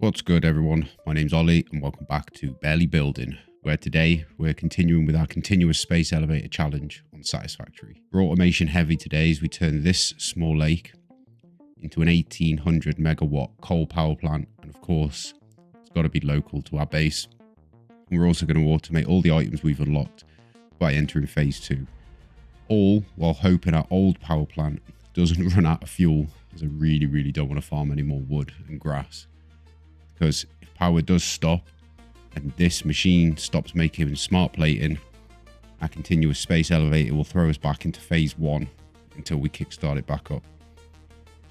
What's good, everyone? My name's Ollie and welcome back to Barely Building, where today we're continuing with our continuous space elevator challenge on Satisfactory. We're automation heavy today as we turn this small lake into an 1800 megawatt coal power plant, and of course it's got to be local to our base. And we're also going to automate all the items we've unlocked by entering phase 2, all while hoping our old power plant doesn't run out of fuel, as I really don't want to farm any more wood and grass. Because if power does stop and this machine stops making smart plating, our continuous space elevator will throw us back into phase 1 until we kickstart it back up.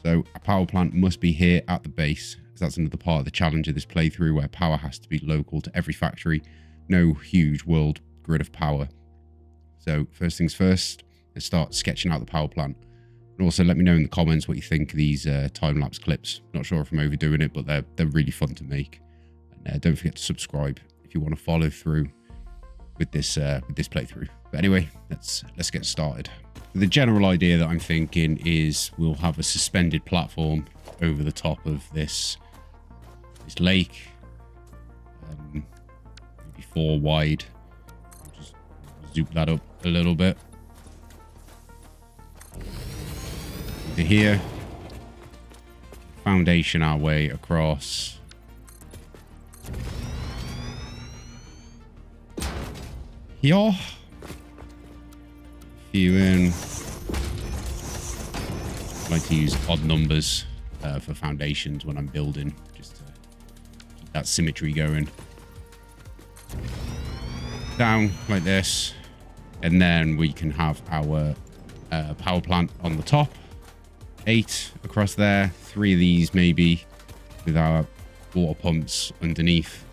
So a power plant must be here at the base, as that's another part of the challenge of this playthrough, where power has to be local to every factory, no huge world grid of power. So first things first, let's start sketching out the power plant. And also let me know in the comments what you think of these time-lapse clips. Not sure if I'm overdoing it, but they're really fun to make. And don't forget to subscribe if you want to follow through with this playthrough. But anyway, let's get started. The general idea that I'm thinking is we'll have a suspended platform over the top of this lake, maybe 4 wide. I'll just zoom that up a little bit. To here, foundation our way across. Here, few in. I like to use odd numbers for foundations when I'm building, just to keep that symmetry going. Down like this, and then we can have our power plant on the top. 8 across there, 3 of these maybe, with our water pumps underneath.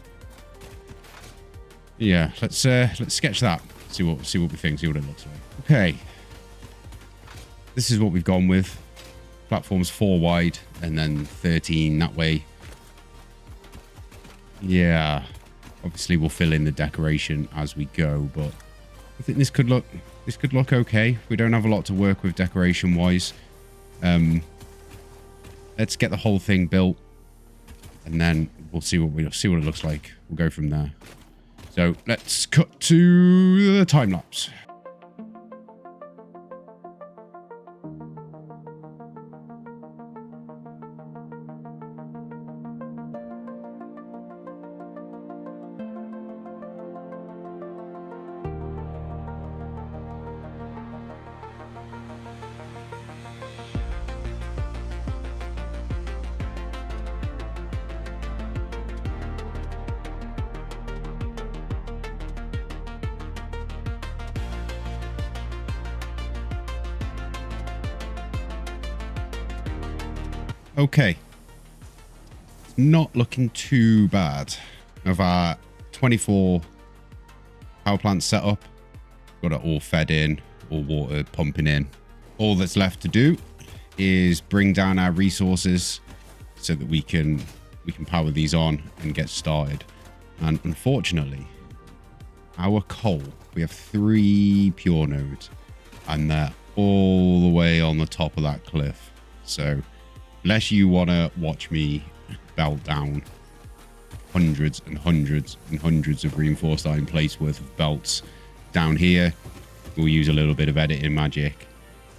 Yeah, let's sketch that. See what we think. See what it looks like. Okay, this is what we've gone with. Platforms 4 wide and then 13 that way. Yeah, obviously we'll fill in the decoration as we go, but I think this could look okay. We don't have a lot to work with decoration wise. Let's get the whole thing built, and then we'll see what it looks like. We'll go from there. So let's cut to the time lapse. Okay, not looking too bad. Of our 24 power plants set up, got it all fed in, all water pumping in. All that's left to do is bring down our resources so that we can power these on and get started. And unfortunately, our coal, we have 3 pure nodes, and they're all the way on the top of that cliff. So unless you want to watch me belt down hundreds and hundreds and hundreds of reinforced iron plates worth of belts down here, we'll use a little bit of editing magic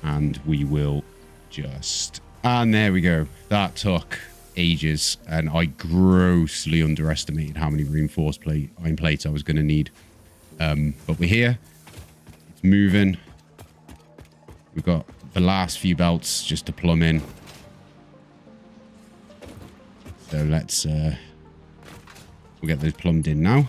and we will just... And there we go. That took ages, and I grossly underestimated how many reinforced iron plates I was going to need. But we're here. It's moving. We've got the last few belts just to plumb in. So let's we'll get those plumbed in now.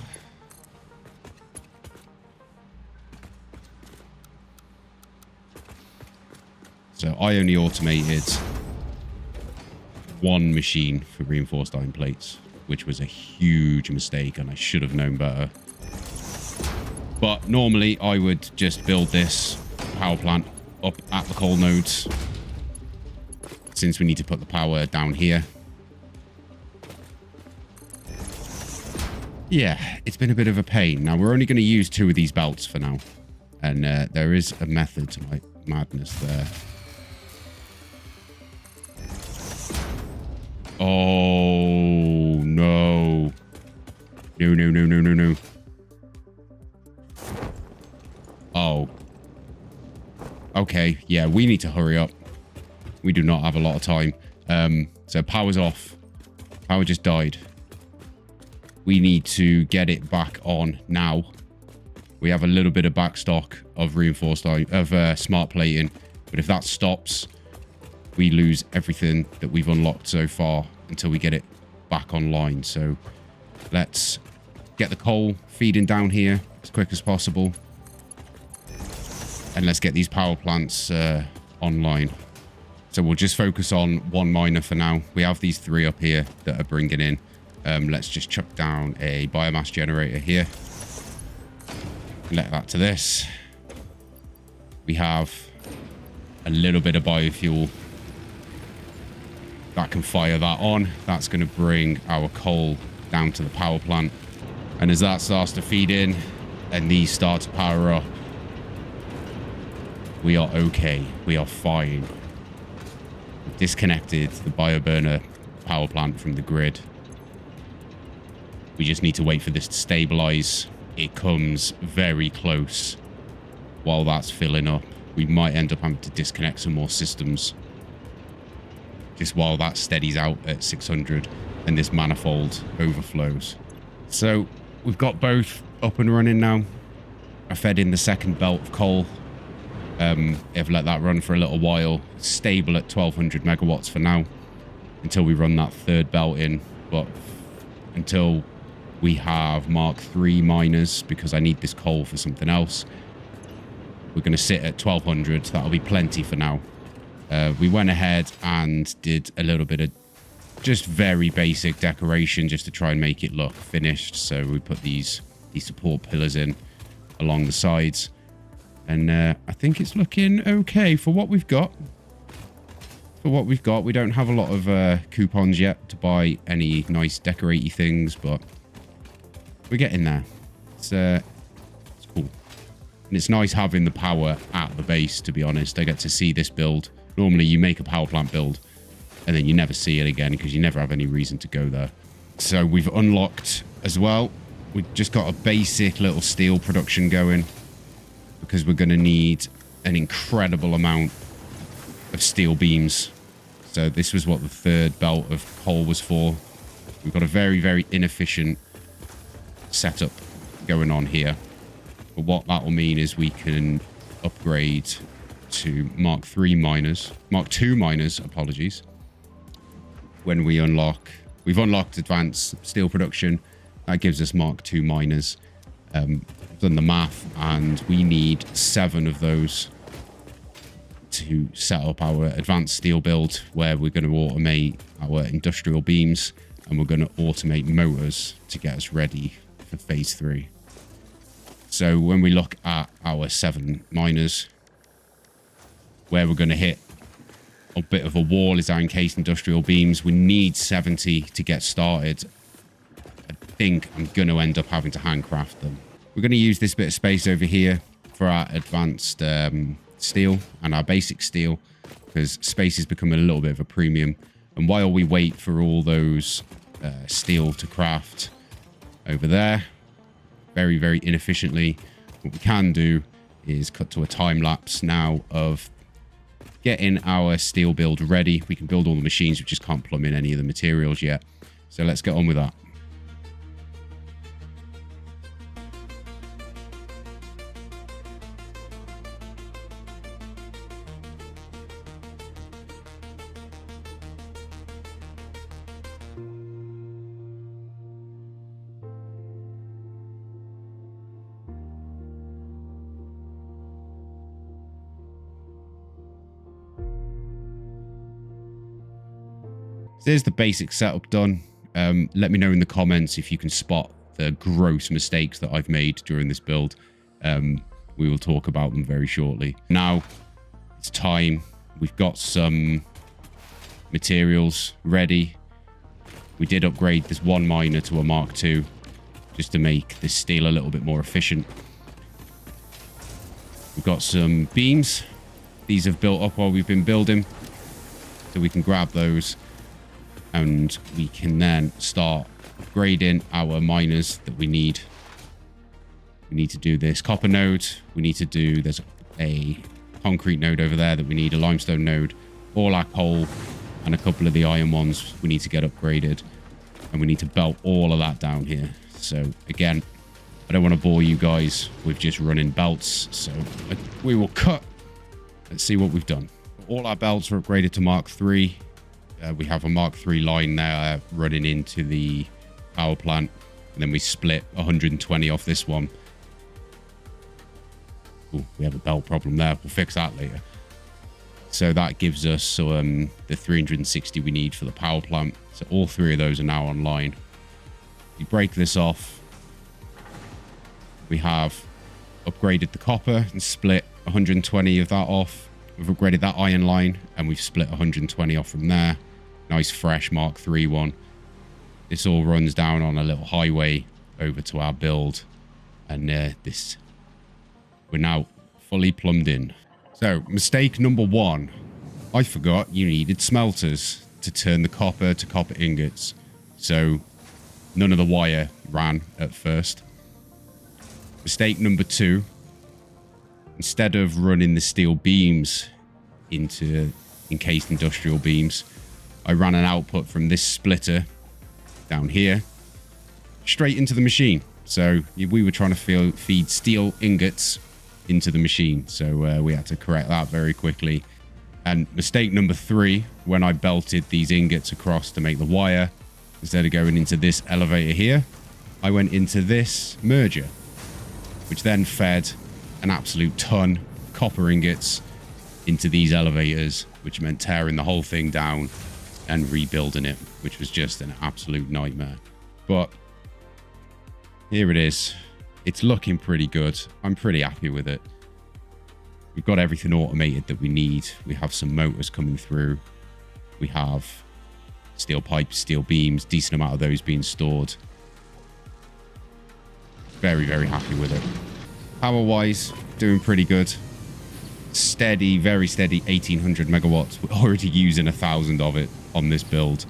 So I only automated 1 machine for reinforced iron plates, which was a huge mistake, and I should have known better. But normally I would just build this power plant up at the coal nodes, since we need to put the power down here. Yeah, it's been a bit of a pain. Now, we're only going to use 2 of these belts for now. And there is a method to my madness there. Oh, no. No, no, no, no, no, no. Oh. Okay, yeah, we need to hurry up. We do not have a lot of time. So power's off. Power just died. We need to get it back on now. We have a little bit of backstock of reinforced smart plating, but if that stops, we lose everything that we've unlocked so far until we get it back online. So let's get the coal feeding down here as quick as possible, and let's get these power plants online. So we'll just focus on one miner for now. We have these 3 up here that are bringing in. Let's just chuck down a biomass generator here. Let that to this. We have a little bit of biofuel that can fire that on. That's going to bring our coal down to the power plant. And as that starts to feed in and these start to power up, we are okay. We are fine. We've disconnected the bioburner power plant from the grid. We just need to wait for this to stabilize. It comes very close. While that's filling up, we might end up having to disconnect some more systems just while that steadies out at 600 and this manifold overflows. So we've got both up and running now. I fed in the second belt of coal. I've let that run for a little while. It's stable at 1200 megawatts for now until we run that third belt in. But until we have Mark III miners, because I need this coal for something else, we're going to sit at 1200. That'll be plenty for now. We went ahead and did a little bit of just very basic decoration just to try and make it look finished. So we put these support pillars in along the sides. And I think it's looking okay for what we've got. For what we've got, we don't have a lot of coupons yet to buy any nice decoratey things, but we're getting there. It's cool. And it's nice having the power at the base, to be honest. I get to see this build. Normally, you make a power plant build, and then you never see it again because you never have any reason to go there. So we've unlocked as well. We've just got a basic little steel production going, because we're going to need an incredible amount of steel beams. So this was what the third belt of coal was for. We've got a very, very inefficient setup going on here. But what that will mean is we can upgrade to Mark II miners, apologies. When we unlock, we've unlocked advanced steel production. That gives us Mark II miners. Done the math, and we need 7 of those to set up our advanced steel build, where we're going to automate our industrial beams, and we're going to automate motors to get us ready for phase 3. So when we look at our 7 miners, where we're going to hit a bit of a wall is our encased industrial beams. We need 70 to get started. I think I'm going to end up having to handcraft them. We're going to use this bit of space over here for our advanced steel and our basic steel, because space is becoming a little bit of a premium. And while we wait for all those steel to craft over there, very, very inefficiently, what we can do is cut to a time lapse now of getting our steel build ready. We can build all the machines, we just can't plumb in any of the materials yet. So let's get on with that. So there's the basic setup done. Let me know in the comments if you can spot the gross mistakes that I've made during this build. We will talk about them very shortly. Now it's time. We've got some materials ready. We did upgrade this one miner to a Mark II just to make this steel a little bit more efficient. We've got some beams. These have built up while we've been building, so we can grab those and we can then start upgrading our miners that we need. We need to do this copper node. We need to do, there's a concrete node over there that we need, a limestone node, all our coal, and a couple of the iron ones we need to get upgraded. And we need to belt all of that down here. So again, I don't want to bore you guys with just running belts. So we will cut. Let's see what we've done. All our belts are upgraded to Mark III. We have a Mark III line there running into the power plant. And then we split 120 off this one. Ooh, we have a belt problem there. We'll fix that later. So that gives us the 360 we need for the power plant. So all three of those are now online. We break this off. We have upgraded the copper and split 120 of that off. We've upgraded that iron line and we've split 120 off from there. Nice fresh Mark III one. This all runs down on a little highway over to our build. And we're now fully plumbed in. So, mistake number one. I forgot you needed smelters to turn the copper to copper ingots. So, none of the wire ran at first. Mistake number two. Instead of running the steel beams into encased industrial beams, I ran an output from this splitter down here straight into the machine. So, we were trying to feed steel ingots into the machine, so we had to correct that very quickly. And mistake number three, when I belted these ingots across to make the wire, instead of going into this elevator here, I went into this merger, which then fed an absolute ton of copper ingots into these elevators, which meant tearing the whole thing down and rebuilding it, which was just an absolute nightmare. But here it is. It's looking pretty good. I'm pretty happy with it. We've got everything automated that we need. We have some motors coming through. We have steel pipes, steel beams, decent amount of those being stored. Very, very happy with it. Power-wise, doing pretty good. Steady, very steady, 1800 megawatts. We're already using 1,000 of it on this build.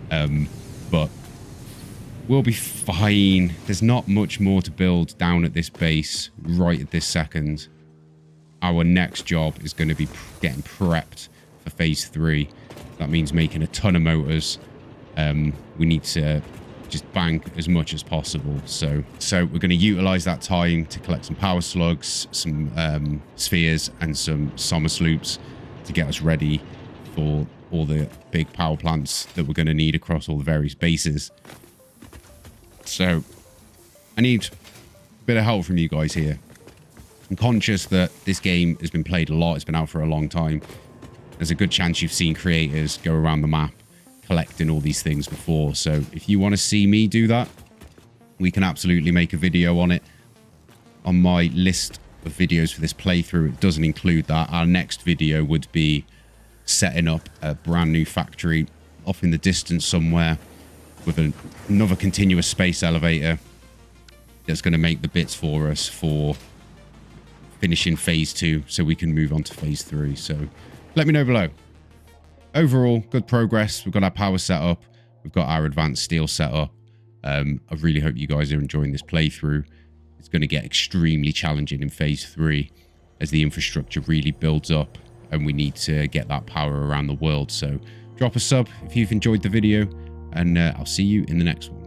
But we'll be fine. There's not much more to build down at this base right at this second. Our next job is going to be getting prepped for phase 3. That means making a ton of motors. We need to just bank as much as possible. So we're going to utilize that time to collect some power slugs, some spheres, and some summer sloops to get us ready for all the big power plants that we're going to need across all the various bases. So I need a bit of help from you guys here. I'm conscious that this game has been played a lot. It's been out for a long time. There's a good chance you've seen creators go around the map collecting all these things before. So if you want to see me do that, we can absolutely make a video on it. On my list of videos for this playthrough, it doesn't include that. Our next video would be setting up a brand new factory off in the distance somewhere with another continuous space elevator that's going to make the bits for us for finishing phase 2 so we can move on to phase 3. So let me know below. Overall, good progress. We've got our power set up. We've got our advanced steel set up. I really hope you guys are enjoying this playthrough. It's going to get extremely challenging in phase 3 as the infrastructure really builds up and we need to get that power around the world. So drop a sub if you've enjoyed the video, and I'll see you in the next one.